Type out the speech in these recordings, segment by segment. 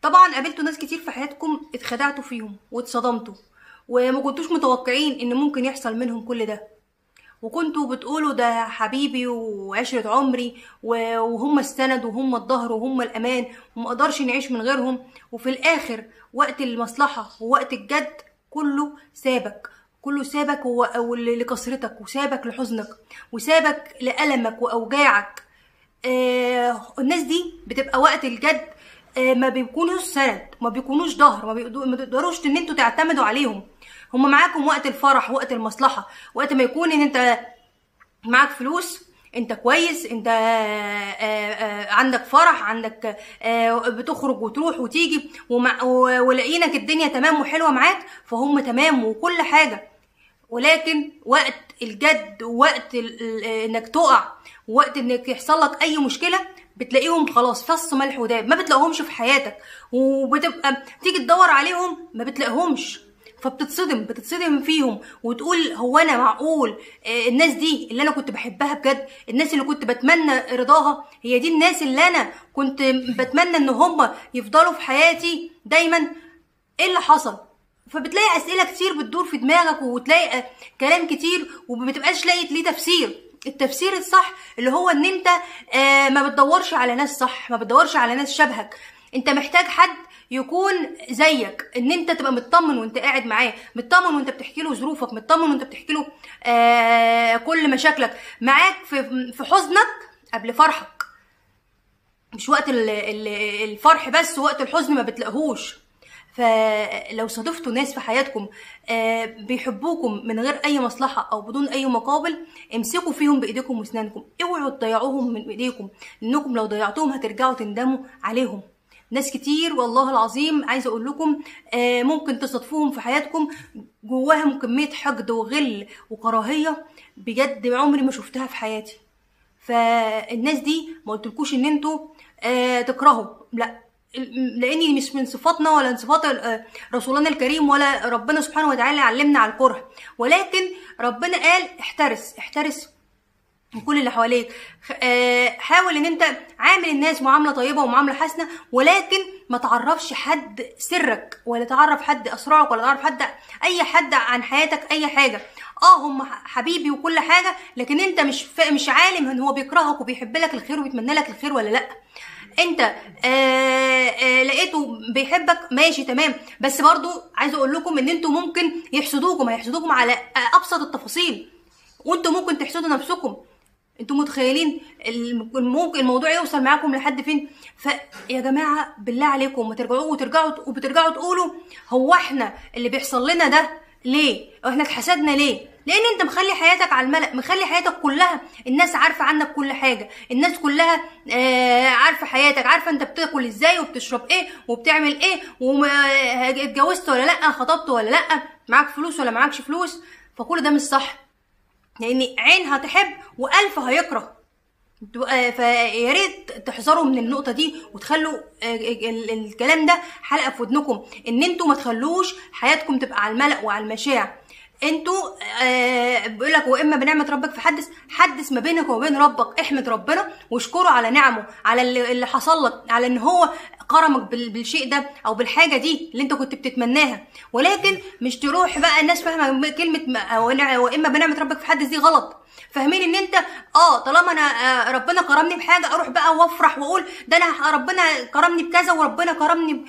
طبعا قابلتوا ناس كتير في حياتكم اتخدعتوا فيهم واتصدمتوا، وما كنتوش متوقعين ان ممكن يحصل منهم كل ده، وكنتوا بتقولوا ده حبيبي وعشرة عمري وهم السند وهم الظهر وهم الامان وما اقدرش نعيش من غيرهم. وفي الاخر وقت المصلحة ووقت الجد كله سابك، كله سابك لكسرتك، وسابك لحزنك، وسابك لألمك وأوجاعك. الناس دي بتبقى وقت الجد ما بيكونوش سند، ما بيكونوش ظهر، ما تقدروش ان انتوا تعتمدوا عليهم. هم معاكم وقت الفرح، وقت المصلحة، وقت ما يكون ان انت معاك فلوس، انت كويس، انت عندك فرح، عندك بتخرج وتروح وتيجي ولاقينك الدنيا تمام وحلوة معاك، فهم تمام وكل حاجة. ولكن وقت الجد ووقت انك تقع ووقت انك يحصل لك اي مشكله بتلاقيهم خلاص فص ملح وداب، ما بتلاقيهمش في حياتك، وبتبقى تيجي تدور عليهم ما بتلاقيهمش، بتتصدم فيهم وتقول هو انا معقول الناس دي اللي انا كنت بحبها بجد، الناس اللي كنت بتمنى رضاها، هي دي الناس اللي انا كنت بتمنى ان هم يفضلوا في حياتي دايما؟ ايه اللي حصل؟ فبتلاقي اسئله كتير بتدور في دماغك، وتلاقي كلام كتير وما بتبقاش لاقي ليه تفسير. التفسير الصح اللي هو ان انت ما بتدورش على ناس صح، ما بتدورش على ناس شبهك، انت محتاج حد يكون زيك، ان انت تبقى مطمن وانت قاعد معاه، مطمن وانت بتحكي له ظروفك، مطمن وانت بتحكي له كل مشاكلك، معاك في حزنك قبل فرحك، مش وقت الفرح بس، وقت الحزن ما بتلاقيهوش. فلو صادفتوا ناس في حياتكم بيحبوكم من غير اي مصلحة او بدون اي مقابل، امسكوا فيهم بايديكم واسنانكم، اوعوا تضيعوهم من ايديكم، لانكم لو ضيعتوهم هترجعوا تندموا عليهم. ناس كتير والله العظيم عايزه اقول لكم ممكن تصادفوهم في حياتكم جواهم كمية حقد وغل وكراهية بجد عمري ما شفتها في حياتي. فالناس دي ما قلتلكوش ان انتوا تكرهوا، لا، لاني مش من صفاتنا ولا من صفات رسولنا الكريم ولا ربنا سبحانه وتعالى علمنا على الكره، ولكن ربنا قال احترس من كل اللي حواليك. حاول ان انت عامل الناس معامله طيبه ومعامله حسنه، ولكن ما تعرفش حد سرك، ولا تعرف حد اسرارك، ولا تعرف اي حد عن حياتك اي حاجه. هم حبيبي وكل حاجه، لكن انت مش عالم ان هو بيكرهك وبيحب لك الخير وبيتمنى لك الخير ولا لا. انت لقيته بيحبك ماشي تمام، بس برضو عايزه اقول لكم ان انتوا ممكن يحسدوكم على ابسط التفاصيل، وانتوا ممكن تحسدوا نفسكم. انتوا متخيلين ممكن الموضوع يوصل معاكم لحد فين؟ فيا جماعه بالله عليكم ما وبترجعوا تقولوا هو احنا اللي بيحصل لنا ده ليه؟ احنا اتحسدنا ليه؟ لان انت مخلي حياتك على الملأ، مخلي حياتك كلها الناس عارفه عنك كل حاجه، الناس كلها عارفه حياتك، عارفه انت بتاكل ازاي وبتشرب ايه وبتعمل ايه، واتجوزت ولا لا، خطبت ولا لا، معاك فلوس ولا معاكش فلوس. فكل ده مش صح، لان عين هتحب والف هيكره. فيا ريت تحذروا من النقطه دي، وتخلوا الكلام ده حلقه في ودنكم، ان انتوا ما تخلوش حياتكم تبقى على الملأ وعلى المشاع. انتوا بيقول لك واما بنعمه ربك فحدث ما بينك وبين ربك، احمد ربنا واشكره على نعمه، على اللي حصل لك، على ان هو كرمك بالشيء ده او بالحاجه دي اللي انت كنت بتتمناها. ولكن مش تروح بقى الناس فاهمه كلمه واما بنعمه ربك فحدث دي غلط، فاهمين ان انت طالما انا ربنا كرمني بحاجه اروح بقى وافرح واقول ده انا ربنا كرمني بكذا، وربنا كرمني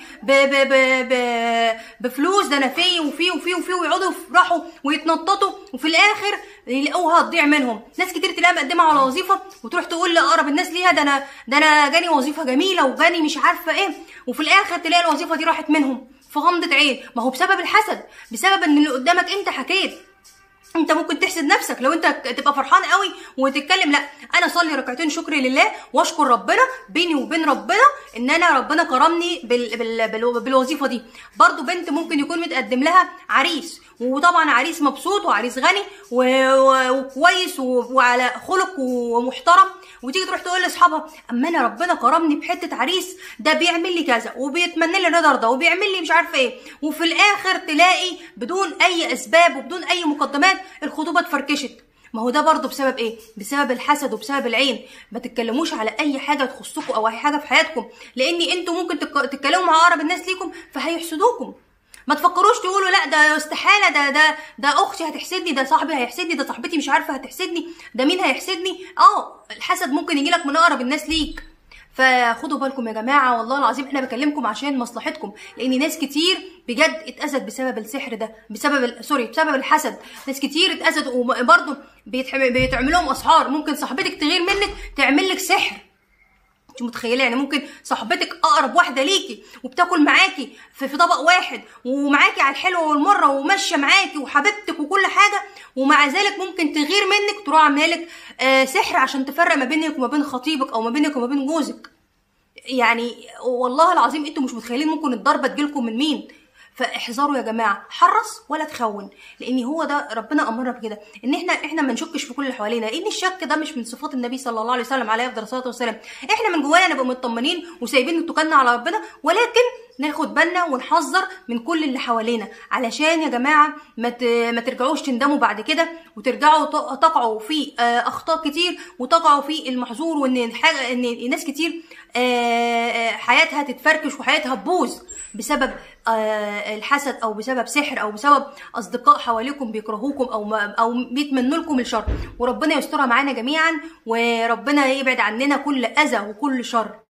بفلوس، ده انا في وفي ويقعدوا يفرحوا ويتنططوا، وفي الاخر يلاقوها تضيع منهم. ناس كتير تلاقيها مقدمه على وظيفه وتروح تقول لاقرب الناس ليها ده انا جاني وظيفه جميله وجاني مش عارفه ايه، وفي الاخر تلاقي الوظيفه دي راحت منهم في غمضه عين. ما هو بسبب الحسد، بسبب ان اللي قدامك انت حكيت. انت ممكن تحسد نفسك لو انت تبقى فرحان قوي وتتكلم لا انا اصلي ركعتين شكر لله واشكر ربنا بيني وبين ربنا ان انا ربنا كرمني بالوظيفه دي. برضو بنت ممكن يكون متقدم لها عريس، وطبعا عريس مبسوط وعريس غني وكويس وعلى خلق ومحترم، وتيجي تروح تقول لاصحابها اما انا ربنا كرمني بحته عريس ده بيعمل لي كذا وبيتمنى لي الرضا ده وبيعمل لي مش عارفه ايه، وفي الاخر تلاقي بدون اي اسباب وبدون اي مقدمات الخطوبه اتفركشت، ما هو ده برضه بسبب ايه؟ بسبب الحسد وبسبب العين. ما تتكلموش على اي حاجه تخصكم او اي حاجه في حياتكم، لان انتوا ممكن تتكلموا مع اقرب الناس ليكم فهيحسدوكم. ما تفكروش تقولوا لا ده استحاله، ده اختي هتحسدني، ده صاحبي هيحسدني، ده صاحبتي مش عارفه هتحسدني، ده مين هيحسدني. الحسد ممكن يجيلك من اقرب الناس ليك. فخدوا بالكم يا جماعه، والله العظيم انا بكلمكم عشان مصلحتكم، لان ناس كتير بجد اتاذت بسبب السحر ده، بسبب الحسد. ناس كتير اتاذت، وبرضه بيتعمل لهم اسحار. ممكن صاحبتك تغير منك تعمل لك سحر. انت متخيله؟ يعني ممكن صاحبتك اقرب واحده ليكي وبتاكل معاكي في طبق واحد، ومعاكي على الحلوه والمره، وماشيه معاكي وحبيبتك وكل حاجه، ومع ذلك ممكن تغير منك تروح عامله لك سحر عشان تفرق ما بينك وما بين خطيبك، او ما بينك وما بين جوزك. يعني والله العظيم انتوا مش متخيلين ممكن الضربه تجيلكم من مين. فاحذروا يا جماعه، حرص ولا تخون، لان هو ده ربنا امرنا بكده، ان احنا ما نشكش في كل اللي حوالينا، لان الشك ده مش من صفات النبي صلى الله عليه وسلم عليه افضل الصلاه والسلام. احنا من جوانا نبقى مطمنين وسايبين توكلنا على ربنا، ولكن ناخد بالنا ونحذر من كل اللي حوالينا، علشان يا جماعه ما ترجعوش تندموا بعد كده، وترجعوا تقعوا في اخطاء كتير، وتقعوا في المحظور، وان ناس كتير حياتها تتفركش وحياتها تبوظ بسبب الحسد، او بسبب سحر، او بسبب اصدقاء حواليكم بيكرهوكم او بيتمنوا لكم الشر. وربنا يسترها معانا جميعا، وربنا يبعد عننا كل اذى وكل شر.